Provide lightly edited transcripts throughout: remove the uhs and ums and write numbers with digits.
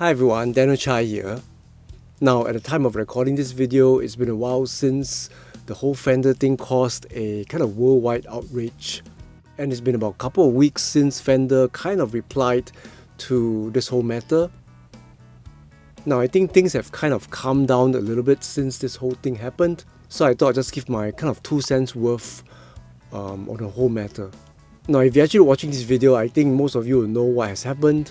Hi everyone, Daniel Chai here. Now at the time of recording this video, it's been a while since the whole Fender thing caused a kind of worldwide outrage. And it's been about a couple of weeks since Fender kind of replied to this whole matter. Now I think things have kind of calmed down a little bit since this whole thing happened. So I thought I'd just give my kind of 2 cents worth on the whole matter. Now if you're actually watching this video, I think most of you will know what has happened.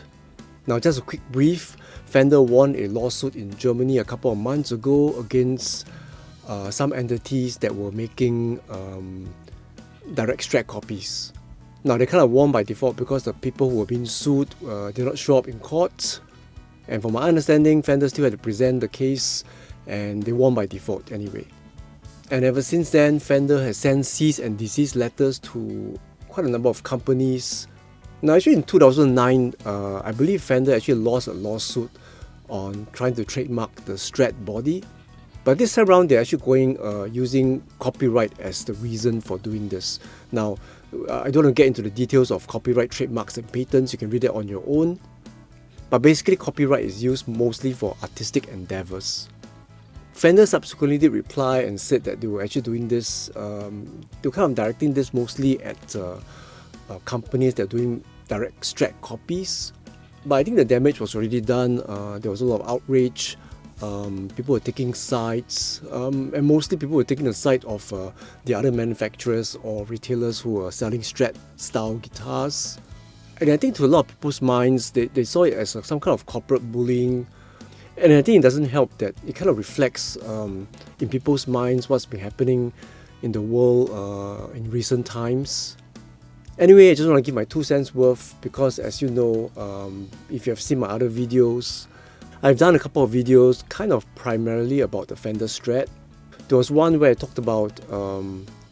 Now just a quick brief, Fender won a lawsuit in Germany a couple of months ago against some entities that were making direct Strat copies. Now they kind of won by default because the people who were being sued did not show up in court. And from my understanding, Fender still had to present the case and they won by default anyway. And ever since then, Fender has sent cease and desist letters to quite a number of companies. Now actually in 2009, I believe Fender actually lost a lawsuit on trying to trademark the Strat body. But this time around, they're actually going using copyright as the reason for doing this. Now, I don't want to get into the details of copyright, trademarks and patents. You can read it on your own. But basically, copyright is used mostly for artistic endeavors. Fender subsequently did reply and said that they were actually doing this, they were kind of directing this mostly at companies that are doing direct Strat copies. But I think the damage was already done. There was a lot of outrage. People were taking sides, and mostly people were taking the side of the other manufacturers or retailers who were selling Strat style guitars. And I think to a lot of people's minds, they saw it as some kind of corporate bullying. And I think it doesn't help that it kind of reflects in people's minds what's been happening in the world in recent times. Anyway, I just want to give my 2 cents worth because, as you know, if you have seen my other videos, I've done a couple of videos kind of primarily about the Fender Strat. There was one where I talked about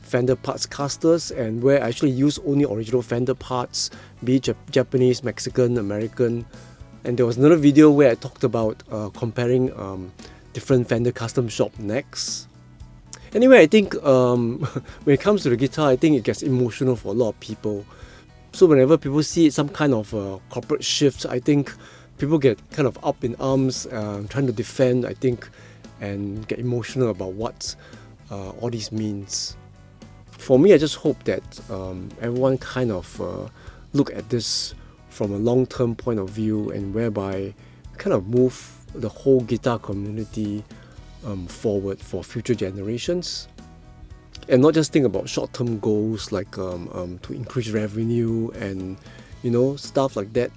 Fender parts casters and where I actually use only original Fender parts, be it Japanese, Mexican, American. And there was another video where I talked about comparing different Fender custom shop necks. Anyway, I think when it comes to the guitar, I think it gets emotional for a lot of people. So whenever people see some kind of corporate shift, I think people get kind of up in arms, trying to defend, I think, and get emotional about what all this means. For me, I just hope that everyone kind of look at this from a long-term point of view and whereby kind of move the whole guitar community forward for future generations, and not just think about short-term goals like to increase revenue and stuff like that.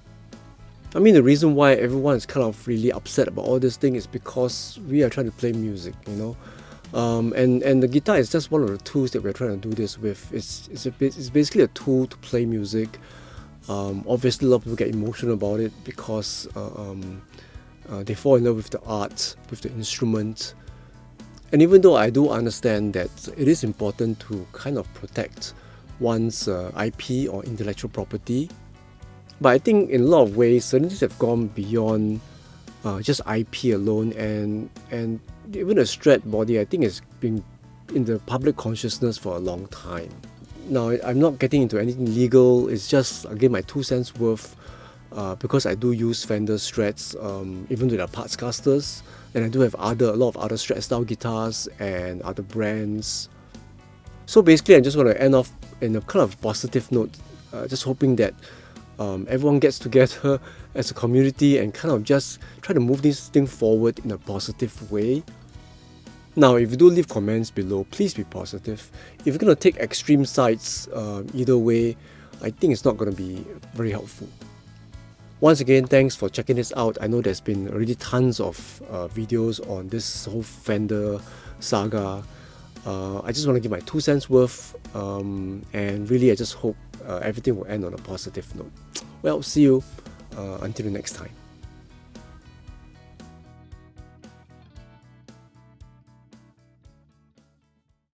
I mean, the reason why everyone is kind of really upset about all this thing is because we are trying to play music, and the guitar is just one of the tools that we're trying to do this with. It's basically a tool to play music. Obviously, a lot of people get emotional about it because they fall in love with the art, with the instrument. And even though I do understand that it is important to kind of protect one's IP or intellectual property, but I think in a lot of ways, certain things have gone beyond just IP alone, and even a Strat body, I think, has been in the public consciousness for a long time. Now, I'm not getting into anything legal, it's just, again, my 2 cents worth. Because I do use Fender Strats, even with their parts casters, and I do have a lot of other Strat style guitars and other brands. So basically, I'm just going to end off in a kind of positive note, just hoping that everyone gets together as a community and kind of just try to move this thing forward in a positive way. Now, if you do leave comments below, please be positive. If you're going to take extreme sides either way, I think it's not going to be very helpful. Once again, thanks for checking this out. I know there's been already tons of videos on this whole Fender saga. I just want to give my 2 cents worth, and really I just hope everything will end on a positive note. Well, see you until the next time.